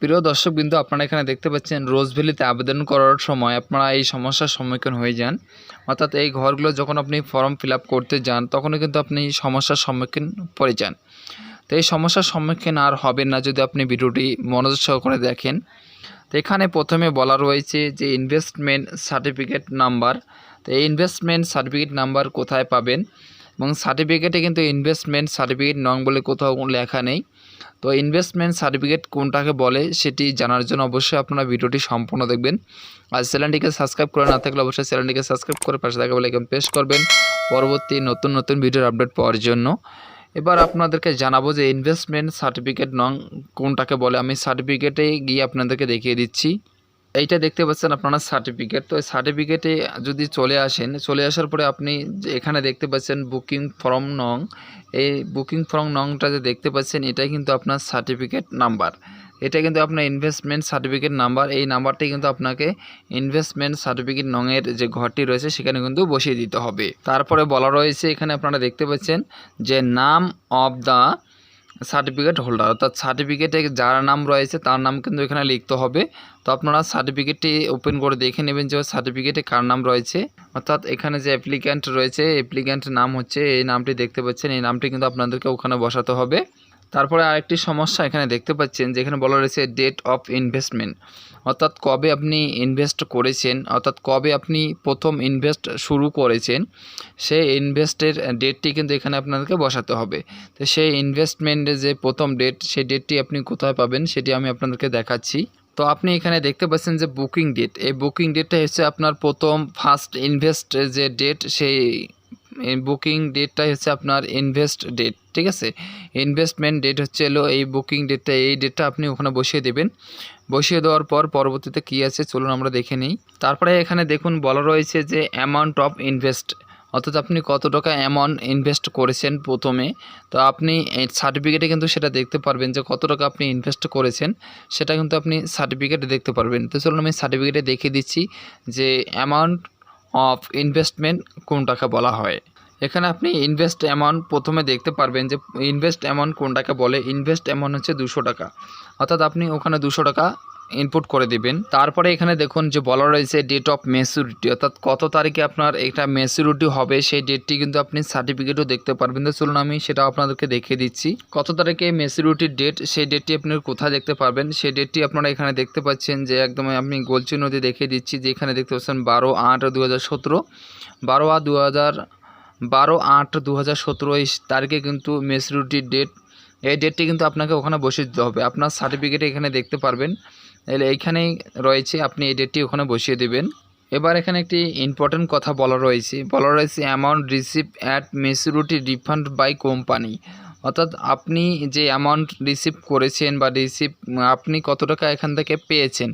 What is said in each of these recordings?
প্রিয় দর্শকবৃন্দ, আপনারা এখানে দেখতে পাচ্ছেন রোজভ্যালিতে আবেদন করার সময় আপনারা এই সমস্যার সম্মুখীন হয়ে যান। অর্থাৎ এই ঘরগুলো যখন আপনি ফর্ম ফিল আপ করতে যান তখনও কিন্তু আপনি সমস্যার সম্মুখীন পড়ে যান। তো এই সমস্যার সম্মুখীন আর হবেন না যদি আপনি ভিডিওটি মনোযোগ সহকারে দেখেন। তো এখানে প্রথমে বলা রয়েছে যে ইনভেস্টমেন্ট সার্টিফিকেট নাম্বার। তো এই ইনভেস্টমেন্ট সার্টিফিকেট নাম্বার কোথায় পাবেন, এবং সার্টিফিকেটে কিন্তু ইনভেস্টমেন্ট সার্টিফিকেট নং বলে কোথাও লেখা নেই। তো ইনভেস্টমেন্ট সার্টিফিকেট কোনটাকে বলে সেটি জানার জন্য অবশ্যই আপনারা ভিডিওটি সম্পূর্ণ দেখবেন। আর চ্যানেলটিকে সাবস্ক্রাইব করে না থাকলে অবশ্যই চ্যানেলটিকে সাবস্ক্রাইব করে পাশে থাকা বেল আইকন প্রেস করবেন পরবর্তী নতুন নতুন ভিডিওর আপডেট পাওয়ার জন্য। এবার আপনাদেরকে জানাবো যে ইনভেস্টমেন্ট সার্টিফিকেট নং কোনটাকে বলে। আমি সার্টিফিকেটে গিয়ে আপনাদেরকে দেখিয়ে দিচ্ছি। এইটা দেখতে পাচ্ছেন আপনারা সার্টিফিকেট। তো এই সার্টিফিকেটে যদি চলে আসার পরে আপনি যে এখানে দেখতে পাচ্ছেন বুকিং ফর্ম নং। এই বুকিং ফর্ম নংটা যে দেখতে পাচ্ছেন এটাই কিন্তু আপনার সার্টিফিকেট নাম্বার। এটা কিন্তু আপনার ইনভেস্টমেন্ট সার্টিফিকেট নাম্বার। এই নাম্বারটি কিন্তু আপনাকে ইনভেস্টমেন্ট সার্টিফিকেট নংয়ের যে ঘরটি রয়েছে সেখানে কিন্তু বসিয়ে দিতে হবে। তারপরে বলা রয়েছে এখানে আপনারা দেখতে পাচ্ছেন যে নাম অফ দ্য সার্টিফিকেট হোল্ডার, অর্থাৎ সার্টিফিকেটে যার নাম রয়েছে তার নাম কিন্তু এখানে লিখতে হবে। তো আপনারা সার্টিফিকেটটি ওপেন করে দেখে নেবেন যে সার্টিফিকেটে কার নাম রয়েছে। অর্থাৎ এখানে যে অ্যাপ্লিক্যান্ট রয়েছে, অ্যাপ্লিক্যান্টের নাম হচ্ছে এই নামটি দেখতে পাচ্ছেন, এই নামটি কিন্তু আপনাদেরকে ওখানে বসাতে হবে। তারপরে আরেকটি সমস্যা এখানে দেখতে পাচ্ছেন যেখানে বলা রয়েছে ডেট অফ ইনভেস্টমেন্ট, অর্থাৎ কবে আপনি ইনভেস্ট করেছেন, অর্থাৎ কবে আপনি প্রথম ইনভেস্ট শুরু করেছেন সেই ইনভেস্টের ডেটটি কিন্তু এখানে আপনাদেরকে বসাতে হবে। তো সেই ইনভেস্টমেন্টের যে প্রথম ডেট সেই ডেটটি আপনি কোথায় পাবেন সেটি আমি আপনাদেরকে দেখাচ্ছি। তো আপনি এখানে দেখতে পাচ্ছেন যে বুকিং ডেট, এই বুকিং ডেটটা হচ্ছে আপনার প্রথম ফার্স্ট ইনভেস্ট যে ডেট, সেই বুকিং ডেটটাই হচ্ছে আপনার ইনভেস্ট ডেট। ঠিক আছে, ইনভেস্টমেন্ট ডেট হচ্ছে এলো এই বুকিং ডেটটা, এই ডেটটা আপনি ওখানে বসিয়ে দেবেন। বসিয়ে দেওয়ার পর পরবর্তীতে কী আছে চলুন আমরা দেখে নিই। তারপরে এখানে দেখুন বলা রয়েছে যে অ্যামাউন্ট অফ ইনভেস্ট, অর্থাৎ আপনি কত টাকা অ্যামাউন্ট ইনভেস্ট করেছেন প্রথমে। তো আপনি এই সার্টিফিকেটে কিন্তু সেটা দেখতে পারবেন যে কত টাকা আপনি ইনভেস্ট করেছেন, সেটা কিন্তু আপনি সার্টিফিকেটে দেখতে পারবেন। তো চলুন আমি সার্টিফিকেটে দেখিয়ে দিচ্ছি যে অ্যামাউন্ট অফ ইনভেস্টমেন্ট কোনটাকে বলা হয়। এখানে আপনি ইনভেস্ট অ্যামাউন্ট প্রথমে দেখতে পারবেন যে ইনভেস্ট অ্যামাউন্ট কোনটাকে বলে। ইনভেস্ট অ্যামাউন্ট হচ্ছে 200 টাকা, অর্থাৎ আপনি ওখানে 200 টাকা ইনপুট করে দিবেন। তারপরে এখানে দেখুন যে বলা রয়েছে ডেট অফ ম্যাচুরিটি, অর্থাৎ কত তারিখে আপনার এটা ম্যাচুরিটি হবে সেই ডেটটি কিন্তু আপনি সার্টিফিকেটও দেখতে পারবেন। তো চলুন আমি সেটা আপনাদেরকে দেখিয়ে দিচ্ছি। কত তারিখে ম্যাচুরিটির ডেট সেই ডেটটি আপনি কোথায় দেখতে পারবেন, সেই ডেটটি আপনারা এখানে দেখতে পাচ্ছেন যে একদম আমি গোলচিহ্ন দিয়ে দেখিয়ে দিচ্ছি যে এখানে দেখতে পাচ্ছেন 12/8/2017, 12/8/2017 এই তারিখে কিন্তু ম্যাচুরিটির ডেট। এই ডেটটি কিন্তু আপনাকে ওখানে বসিয়ে দিতে হবে। আপনার সার্টিফিকেটে এখানে দেখতে পারবেন, এইখানেই রয়েছে, আপনি এই ডেটটি ওখানে বসিয়ে দেবেন। এবার এখানে একটি ইম্পর্টেন্ট কথা বলা রয়েছে amount receive at maturity refund by company, অর্থাৎ আপনি যে অ্যামাউন্ট রিসিভ করেছেন বা আপনি কত টাকা এখান থেকে পেয়েছেন।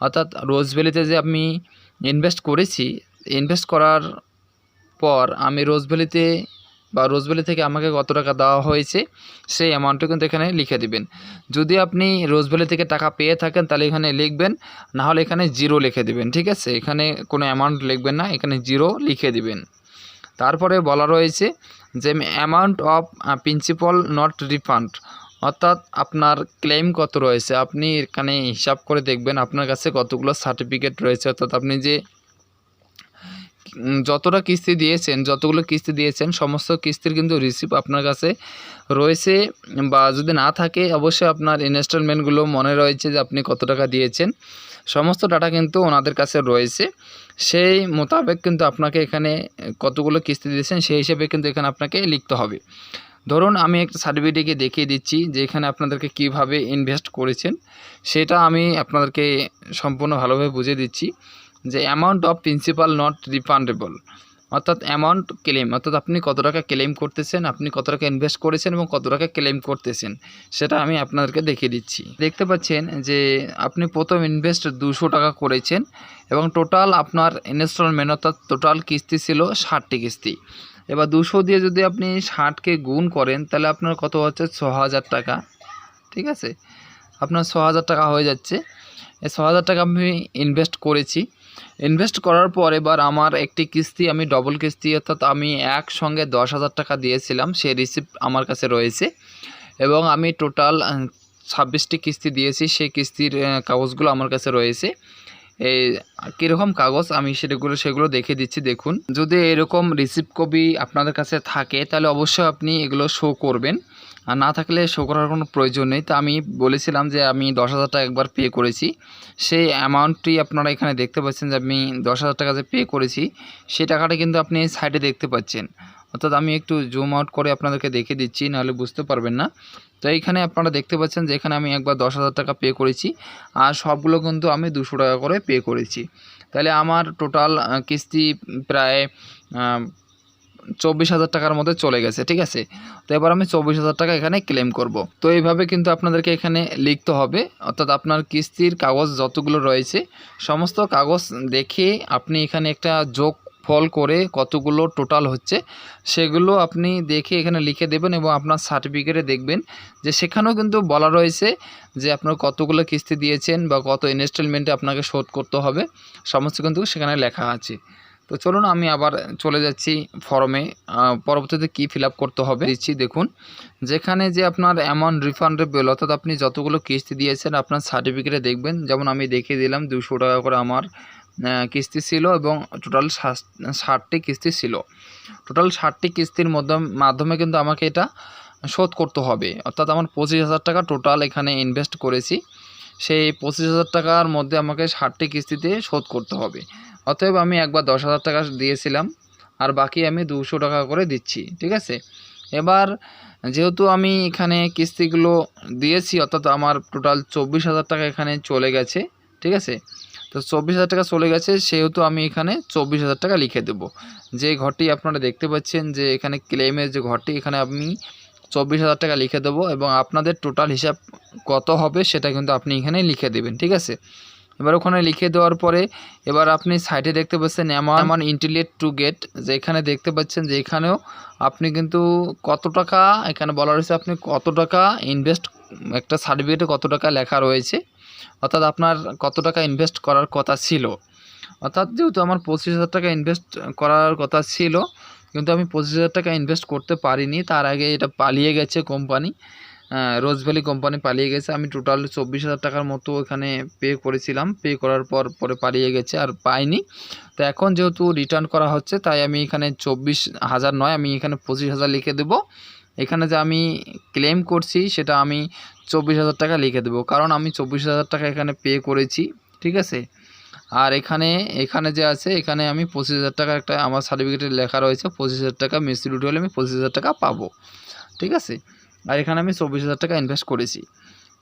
অর্থাৎ রোজভ্যালিতে যে আমি ইনভেস্ট করেছি, ইনভেস্ট করার পর আমি রোজভ্যালি থেকে আমাকে কত টাকা দেওয়া হয়েছে সেই অ্যামাউন্টটা কিন্তু এখানে লিখে দিবেন। যদি আপনি রোজভ্যালি থেকে টাকা পেয়ে থাকেন তাহলে এখানে লিখবেন, না হলে এখানে 0 লিখে দিবেন। ঠিক আছে, এখানে কোনো অ্যামাউন্ট লিখবেন না, এখানে 0 লিখে দিবেন। তারপরে বলা রয়েছে যে amount of principal not refund, অর্থাৎ আপনার ক্লেম কত রয়েছে। আপনি এখানে হিসাব করে দেখবেন আপনার কাছে কতগুলো সার্টিফিকেট রয়েছে, অর্থাৎ আপনি যে যতগুলো কিস্তি দিয়েছেন সমস্ত কিস্তির কিন্তু রিসিপ্ট আপনার কাছে রয়েছে, বা যদি না থাকে অবশ্যই আপনার ইনস্টলমেন্টগুলো মনে রয়েছে যে আপনি কত টাকা দিয়েছেন, সমস্ত ডাটা কিন্তু ওনাদের কাছে রয়েছে। সেই মোতাবেক কিন্তু আপনাকে এখানে কতগুলো কিস্তি দিয়েছেন সেই হিসেবে কিন্তু এখানে আপনাকে লিখতে হবে। ধরুন আমি একটা সার্টিফিকেটকে দেখিয়ে দিচ্ছি যে এখানে আপনাদেরকে কিভাবে ইনভেস্ট করেছেন সেটা আমি আপনাদেরকে সম্পূর্ণ ভালোভাবে বুঝিয়ে দিচ্ছি। যে amount of principal not refundable, অর্থাৎ অ্যামাউন্ট ক্লেম, অর্থাৎ আপনি কত টাকা ক্লেম করতেছেন, আপনি কত টাকা ইনভেস্ট করেছেন এবং কত টাকা ক্লেম করতেছেন সেটা আমি আপনাদেরকে দেখিয়ে দিচ্ছি। দেখতে পাচ্ছেন যে আপনি প্রথম ইনভেস্ট 200 টাকা করেছেন এবং টোটাল আপনার ইনস্টলমেন্ট অর্থাৎ টোটাল কিস্তি ছিল 60টি কিস্তি। এবার 200 দিয়ে যদি আপনি 60কে গুণ করেন তাহলে আপনার কত হচ্ছে 6000 টাকা। ঠিক আছে, আপনার 6000 টাকা হয়ে যাচ্ছে। এই 6000 টাকা আমি ইনভেস্ট করেছি। ইনভেস্ট করার পর এবার আমার একটি কিস্তি আমি ডবল কিস্তি, অর্থাৎ আমি একসঙ্গে 10,000 টাকা দিয়েছিলাম, সেই রিসিপ্ট আমার কাছে রয়েছে এবং আমি টোটাল 26টি কিস্তি দিয়েছি, সেই কিস্তির কাগজগুলো আমার কাছে রয়েছে। এই কীরকম কাগজ আমি সেগুলো দেখে দিচ্ছি। দেখুন, যদি এরকম রিসিপ্ট কপি আপনাদের কাছে থাকে তাহলে অবশ্যই আপনি এগুলো শো করবেন, আর না থাকলে শো করার কোনো প্রয়োজন নেই। তো আমি বলেছিলাম যে আমি 10,000 টাকা একবার পে করেছি, সেই অ্যামাউন্টটি আপনারা এখানে দেখতে পাচ্ছেন যে আমি 10,000 টাকা যে পে করেছি সেই টাকাটা কিন্তু আপনি সাইডে দেখতে পাচ্ছেন। অর্থাৎ আমি একটু জুম আউট করে আপনাদেরকে দেখে দিচ্ছি, নাহলে বুঝতে পারবেন না। তো এইখানে আপনারা দেখতে পাচ্ছেন যে এখানে আমি একবার 10,000 টাকা পে করেছি, আর সবগুলো কিন্তু আমি 200 টাকা করে পে করেছি। তাহলে আমার টোটাল কিস্তি প্রায় 24,000 টাকার মধ্যে চলে গেছে, ঠিক আছে। তো এবার আমি 24,000 টাকা এখানে ক্লেম করব। তো এইভাবে কিন্তু আপনাদেরকে এখানে লিখতে হবে, অর্থাৎ আপনার কিস্তির কাগজ যতগুলো রয়েছে সমস্ত কাগজ দেখে আপনি এখানে একটা যোগ ফল করে কতগুলো টোটাল হচ্ছে সেগুলো আপনি দেখে এখানে লিখে দেবেন, এবং আপনার সার্টিফিকেটে দেখবেন যে সেখানেও কিন্তু বলা রয়েছে যে আপনার কতগুলো কিস্তি দিয়েছেন বা কত ইনস্টলমেন্টে আপনাকে শোধ করতে হবে, সমস্ত কিন্তু সেখানে লেখা আছে। তো চলুন আমি আবার চলে যাচ্ছি ফর্মে, পরবর্তীতে কী ফিল আপ করতে হবে দিচ্ছি। দেখুন, যেখানে যে আপনার অ্যামাউন্ট রিফান্ডেবল, অর্থাৎ আপনি যতগুলো কিস্তি দিয়েছেন আপনার সার্টিফিকেটে দেখবেন, যেমন আমি দেখিয়ে দিলাম 200 টাকা করে আমার কিস্তি ছিল, এবং টোটাল 60টি কিস্তি ছিল। টোটাল 60টি কিস্তির মাধ্যমে কিন্তু আমাকে এটা শোধ করতে হবে, অর্থাৎ আমার 25,000 টাকা টোটাল এখানে ইনভেস্ট করেছি, সেই 25,000 টাকার মধ্যে আমাকে 60টি কিস্তিতে শোধ করতে হবে। অতএব আমি একবার 10,000 টাকা দিয়েছিলাম, আর বাকি আমি 200 টাকা করে দিচ্ছি, ঠিক আছে। এবার যেহেতু আমি এখানে কিস্তিগুলো দিয়েছি, অর্থাৎ আমার টোটাল 24,000 টাকা এখানে চলে গেছে, ঠিক আছে। তো 24,000 টাকা চলে গেছে, সেহেতু আমি এখানে 24,000 টাকা লিখে দেব। যে ঘরটি আপনারা দেখতে পাচ্ছেন যে এখানে ক্লেমের যে ঘরটি, এখানে আমি 24,000 টাকা লিখে দেবো, এবং আপনাদের টোটাল হিসাব কত হবে সেটা কিন্তু আপনি এখানে লিখে দেবেন, ঠিক আছে। এবার ওখানে লিখে দেওয়ার পরে এবার আপনি সাইডে দেখতে পাচ্ছেন অ্যামাউন্ট ইন্টিলেট টু গেট, যে এখানে দেখতে পাচ্ছেন যে এখানেও আপনি কিন্তু কত টাকা এখানে বলা রয়েছে, আপনি কত টাকা ইনভেস্ট, একটা সার্টিফিকেটে কত টাকা লেখা রয়েছে, অর্থাৎ আপনার কত টাকা ইনভেস্ট করার কথা ছিল। অর্থাৎ যেহেতু আমার 25,000 টাকা ইনভেস্ট করার কথা ছিল, কিন্তু আমি 25,000 টাকা ইনভেস্ট করতে পারিনি, তার আগে এটা পালিয়ে গেছে কোম্পানি, রোজ ভ্যালি কোম্পানি পালিয়ে গেছে। আমি টোটাল 24,000 টাকার মতো এখানে পে করেছিলাম, পে করার পরে পালিয়ে গেছে, আর পাইনি। তো এখন যেহেতু রিটার্ন করা হচ্ছে, তাই আমি এখানে 24,000 নয়, আমি এখানে 25,000 লিখে দেব। এখানে যে আমি ক্লেম করছি সেটা আমি 24,000 টাকা লিখে দেবো, কারণ আমি 24,000 টাকা এখানে পে করেছি, ঠিক আছে। আর এখানে যে আছে, এখানে আমি 25,000 টাকা একটা আমার সার্টিফিকেটে লেখা রয়েছে, 25,000 টাকা ম্যাচুরিটি হলে আমি 25,000 টাকা পাবো, ঠিক আছে। আর এখানে আমি 24,000 টাকা ইনভেস্ট করেছি।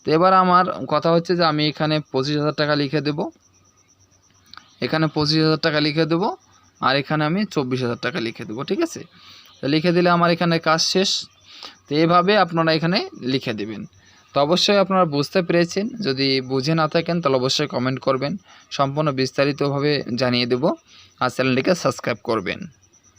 তো এবার আমার কথা হচ্ছে যে আমি এখানে 25,000 টাকা লিখে দেব, এখানে 25,000 টাকা লিখে দেবো, আর এখানে আমি 24,000 টাকা লিখে দেবো, ঠিক আছে। তো লিখে দিলে আমার এখানে কাজ শেষ। তো এভাবে আপনারা এখানে লিখে দেবেন। তো অবশ্যই আপনারা বুঝতে পেরেছেন, যদি বুঝে না থাকেন তাহলে অবশ্যই কমেন্ট করবেন, সম্পূর্ণ বিস্তারিতভাবে জানিয়ে দেব, আর চ্যানেলটিকে সাবস্ক্রাইব করবেন।